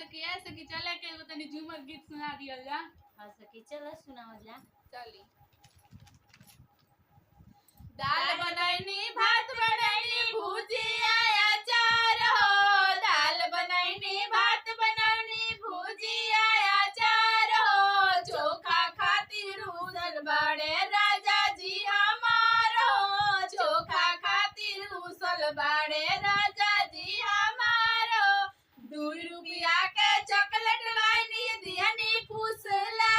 सकी चले के एगो तनी झूमर गीत सुना दियल जा। हां सखी चलो सुनाओ जा। चली। दाल बनैनी भात बनैनी भुजिया अचार हो, दाल बनैनी भात बनैनी भुजिया अचार हो, चोखा खातिर उधर बड़े राजा जी हमार हो, चोखा खातिर उसल बड़े राजा जी हमार हो, 2 रुपया के चॉकलेट लाइनी दिहनी फुसला